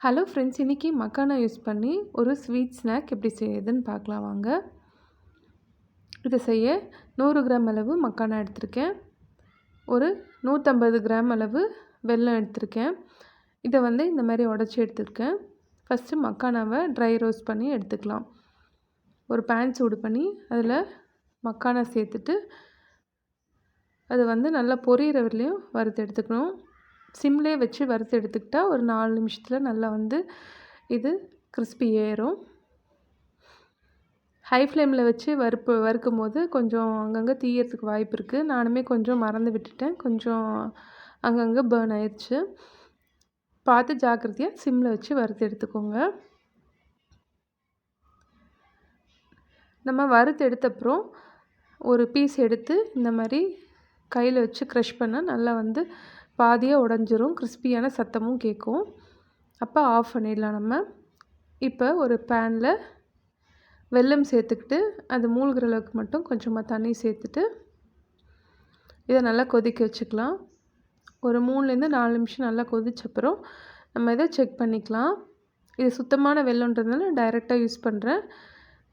Hello friends, இன்றைக்கி makhana use பண்ணி ஒரு ஸ்வீட் ஸ்நாக் எப்படி செய்யுதுன்னு பார்க்கலாம் வாங்க. இதை செய்ய 100 கிராம் அளவு மக்கானா எடுத்திருக்கேன். ஒரு 150 கிராம் அளவு வெல்லம் எடுத்திருக்கேன். இதை இந்த மாதிரி உடச்சி எடுத்துருக்கேன். ஃபஸ்ட்டு மக்கானாவை ட்ரை ரோஸ்ட் பண்ணி எடுத்துக்கலாம். ஒரு பேன் சூடு பண்ணி அதில் மக்கானா சேர்த்துட்டு அது நல்லா பொரியிற வரையிலையும் வறுத்து எடுத்துக்கணும். சிம்லேயே வச்சு வறுத்து எடுத்துக்கிட்டால் ஒரு 4 நிமிஷத்தில் நல்லா இது கிறிஸ்பி ஏறும். ஹை ஃப்ளேமில் வச்சு வறுக்கும் போது கொஞ்சம் அங்கங்கே தீயறதுக்கு வாய்ப்பு இருக்குது. நானுமே கொஞ்சம் மறந்து விட்டுட்டேன். கொஞ்சம் அங்கங்கே பேர்ன் ஆயிடுச்சு. பார்த்து ஜாக்கிரதையாக சிம்மில் வச்சு வறுத்து எடுத்துக்கோங்க. நம்ம வறுத்து எடுத்தப்புறம் ஒரு பீஸ் எடுத்து இந்த மாதிரி கையில் வச்சு க்ரஷ் பண்ணால் நல்லா பாதியாக உடஞ்சிரும். கிறிஸ்பியான சத்தமும் கேட்கும். அப்போ ஆஃப் பண்ணிடலாம். நம்ம இப்போ ஒரு பேனில் வெல்லம் சேர்த்துக்கிட்டு அது மூழ்கிற அளவுக்கு மட்டும் கொஞ்சமாக தண்ணி சேர்த்துட்டு இதை நல்லா கொதிக்க வச்சுக்கலாம். ஒரு 3லேருந்து 4 நிமிஷம் நல்லா கொதிச்சப்புறம் நம்ம இதை செக் பண்ணிக்கலாம். இது சுத்தமான வெல்லம்ன்றதுனால டைரெக்டாக யூஸ் பண்ணுறேன்.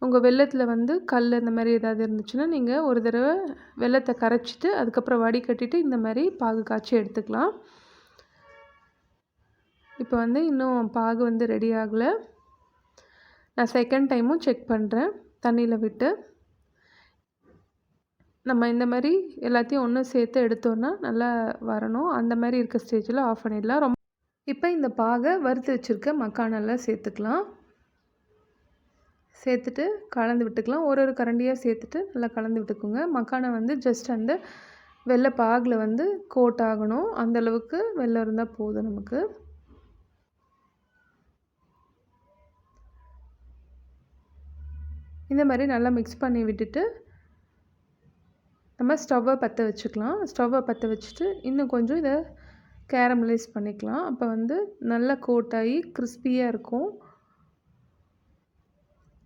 உங்கள் வெல்லத்தில் கல் இந்த மாதிரி ஏதாவது இருந்துச்சுன்னா நீங்கள் ஒரு தடவை வெல்லத்தை கரைச்சிட்டு அதுக்கப்புறம் வடிகட்டிட்டு இந்த மாதிரி பாகு காய்ச்சி எடுத்துக்கலாம். இப்போ இன்னும் பாகு ரெடி ஆகலை. நான் செகண்ட் டைமும் செக் பண்ணுறேன் தண்ணியில் விட்டு. நம்ம இந்த மாதிரி எல்லாத்தையும் ஒன்று சேர்த்து எடுத்தோன்னா நல்லா வரணும். அந்த மாதிரி இருக்க ஸ்டேஜில் ஆஃப் பண்ணிடலாம். இப்போ இந்த பாகை வறுத்து வச்சுருக்க மக்கானெல்லாம் சேர்த்துக்கலாம். சேர்த்துட்டு கலந்து விட்டுக்கலாம். ஒரு கரண்டியாக சேர்த்துட்டு நல்லா கலந்து விட்டுக்கோங்க. மக்கானா ஜஸ்ட் அந்த வெள்ளை பாகில் கோட் ஆகணும். அந்தளவுக்கு வெல்லம் இருந்தால் போதும் நமக்கு. இந்த மாதிரி நல்லா மிக்ஸ் பண்ணி விட்டுட்டு நம்ம ஸ்டவ்வை பற்ற வச்சுக்கலாம். ஸ்டவ்வை பற்ற வச்சுட்டு இன்னும் கொஞ்சம் இதை கேரமலைஸ் பண்ணிக்கலாம். அப்போ நல்லா கோட் ஆகி கிறிஸ்பியாக இருக்கும்.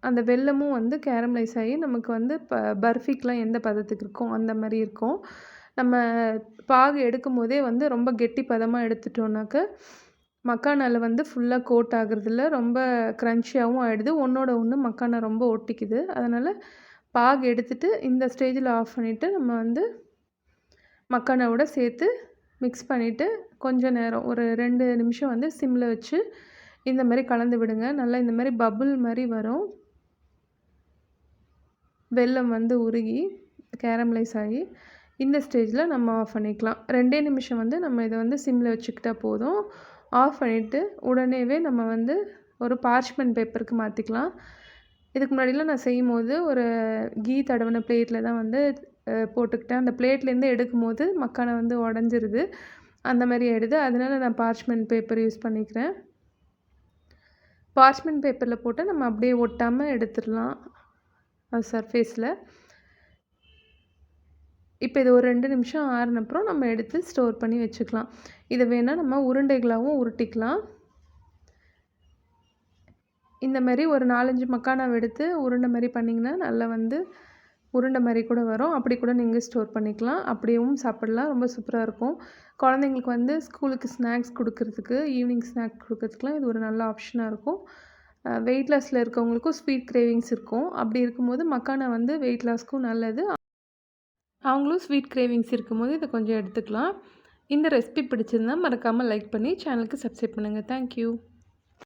அந்த வெல்லமும் கேரமலைஸ் ஆகி நமக்கு பர்ஃபிக்கெலாம் எந்த பதத்துக்கு இருக்கும் அந்த மாதிரி இருக்கும். நம்ம பாகு எடுக்கும் போதே ரொம்ப கெட்டி பதமாக எடுத்துட்டோம்னாக்க மக்கானாவில் ஃபுல்லாக கோட் ஆகுறதில்ல. ரொம்ப க்ரன்ச்சியாகவும் ஆகிடுது. ஒன்றோட ஒன்று மக்கானா ரொம்ப ஒட்டிக்குது. அதனால் பாகு எடுத்துகிட்டு இந்த ஸ்டேஜில் ஆஃப் பண்ணிவிட்டு நம்ம மக்கானாவோட சேர்த்து மிக்ஸ் பண்ணிவிட்டு கொஞ்சம் நேரம் ஒரு 2 நிமிஷம் சிம்மில் வச்சு இந்த மாதிரி கலந்து விடுங்க. நல்லா இந்த மாதிரி பபுள் மாதிரி வரும். வெல்லம் உருகி கேரமலைஸ் ஆகி இந்த ஸ்டேஜில் நம்ம ஆஃப் பண்ணிக்கலாம். 2 நிமிஷம் நம்ம இதை சிம்மில் வச்சுக்கிட்டால் போதும். ஆஃப் பண்ணிவிட்டு உடனேவே நம்ம ஒரு பார்ச்மெண்ட் பேப்பருக்கு மாற்றிக்கலாம். இதுக்கு முன்னாடிலாம் நான் செய்யும்போது ஒரு கீ தடவின பிளேட்டில் தான் போட்டுக்கிட்டேன். அந்த பிளேட்லேருந்து எடுக்கும்போது மக்கானா உடஞ்சிருது. அந்த மாதிரி ஆகிடுது. அதனால நான் பார்ச்மெண்ட் பேப்பர் யூஸ் பண்ணிக்கிறேன். பார்ச்மெண்ட் பேப்பரில் போட்டு நம்ம அப்படியே ஒட்டாமல் எடுத்துடலாம் அது சர்ஃபேஸில். இப்போ இது ஒரு 2 நிமிஷம் ஆறுனப்புறம் நம்ம எடுத்து ஸ்டோர் பண்ணி வச்சுக்கலாம். இதை வேணால் நம்ம உருண்டைகளாகவும் உருட்டிக்கலாம். இந்த மாதிரி ஒரு 4-5 மக்கானாவை எடுத்து உருண்டை மாதிரி பண்ணிங்கன்னா நல்லா உருண்டை மாதிரி கூட வரும். அப்படி கூட நீங்கள் ஸ்டோர் பண்ணிக்கலாம். அப்படியும் சாப்பிடலாம். ரொம்ப சூப்பராக இருக்கும். குழந்தைங்களுக்கு ஸ்கூலுக்கு ஸ்நாக்ஸ் கொடுக்கறதுக்கு, ஈவினிங் ஸ்நாக் கொடுக்கறதுக்குலாம் இது ஒரு நல்ல ஆப்ஷனாக இருக்கும். வெயிட் லாஸில் இருக்கவங்களுக்கும் ஸ்வீட் கிரேவிங்ஸ் இருக்கும். அப்படி இருக்கும்போது மக்கானா வெயிட் லாஸ்க்கும் நல்லது. அவங்களும் ஸ்வீட் கிரேவிங்ஸ் இருக்கும்போது இதை கொஞ்சம் எடுத்துக்கலாம். இந்த ரெசிபி பிடிச்சிருந்தால் மறக்காமல் லைக் பண்ணி சேனலுக்கு சப்ஸ்கிரைப் பண்ணுங்கள். தேங்க்யூ.